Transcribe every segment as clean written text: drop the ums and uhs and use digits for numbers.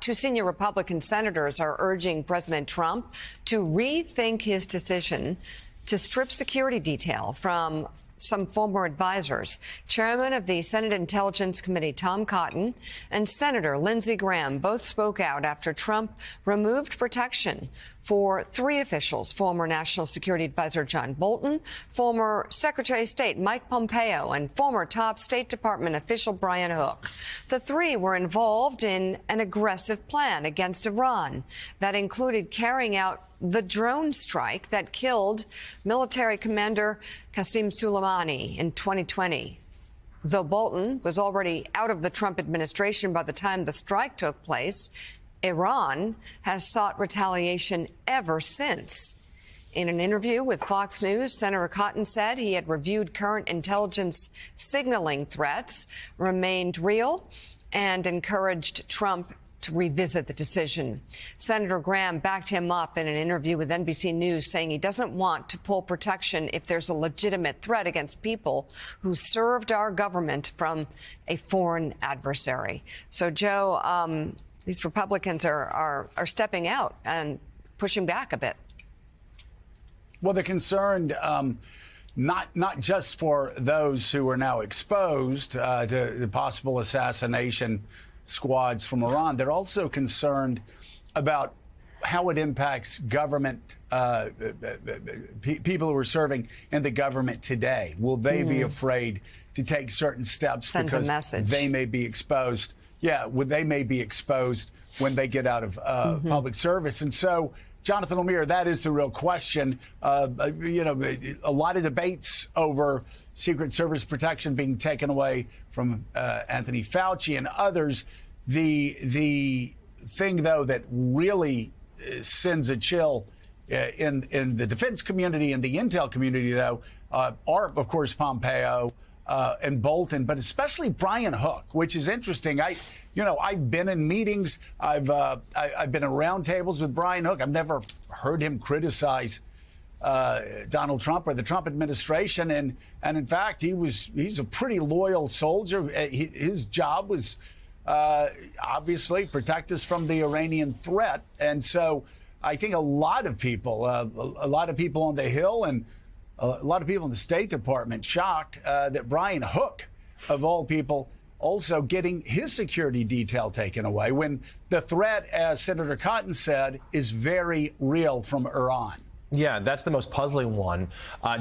two senior Republican senators are urging President Trump to rethink his decision to strip security detail from some former advisors. Chairman of the Senate Intelligence Committee, Tom Cotton, and Senator Lindsey Graham both spoke out after Trump removed protection for three officials: former National Security Advisor John Bolton, former Secretary of State Mike Pompeo, and former top State Department official Brian Hook. The three were involved in an aggressive plan against Iran that included carrying out the drone strike that killed military commander Qasem Soleimani in 2020. Though Bolton was already out of the Trump administration by the time the strike took place, Iran has sought retaliation ever since. In an interview with Fox News, Senator Cotton said he had reviewed current intelligence signaling threats, remained real, and encouraged Trump to revisit the decision. Senator Graham backed him up in an interview with NBC News, saying he doesn't want to pull protection if there's a legitimate threat against people who served our government from a foreign adversary. So, Joe, these Republicans are stepping out and pushing back a bit. Well, they're concerned not just for those who are now exposed to the possible assassination squads from Iran. They're also concerned about how it impacts government, people who are serving in the government today. Will they be afraid to take certain steps because they may be exposed? Yeah, they may be exposed when they get out of public service. And so, Jonathan Lemire, that is the real question. You know, a lot of debates over Secret Service protection being taken away from Anthony Fauci and others. The thing, though, that really sends a chill in the defense community and the intel community, though, are, of course, Pompeo and Bolton, but especially Brian Hook, which is interesting. I've been in meetings. I've been at round tables with Brian Hook. I've never heard him criticize Donald Trump or the Trump administration. And in fact, he's a pretty loyal soldier. His job was obviously protect us from the Iranian threat. And so I think a lot of people on the Hill and a lot of people in the State Department shocked that Brian Hook, of all people, also getting his security detail taken away when the threat, as Senator Cotton said, is very real from Iran. Yeah, that's the most puzzling one.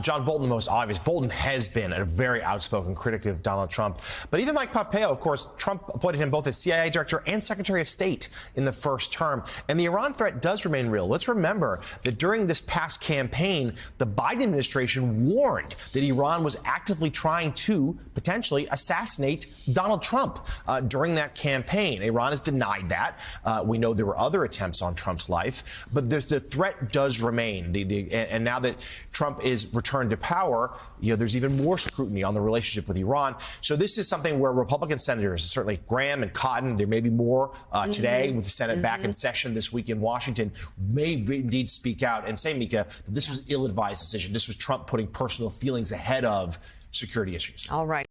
John Bolton, the most obvious. Bolton has been a very outspoken critic of Donald Trump. But even Mike Pompeo, of course, Trump appointed him both as CIA director and Secretary of State in the first term. And the Iran threat does remain real. Let's remember that during this past campaign, the Biden administration warned that Iran was actively trying to potentially assassinate Donald Trump during that campaign. Iran has denied that. We know there were other attempts on Trump's life, but the threat does remain. And now that Trump is returned to power, there's even more scrutiny on the relationship with Iran. So this is something where Republican senators, certainly Graham and Cotton, there may be more today with the Senate back in session this week in Washington, may indeed speak out and say, Mika, that this was an ill-advised decision. This was Trump putting personal feelings ahead of security issues. All right.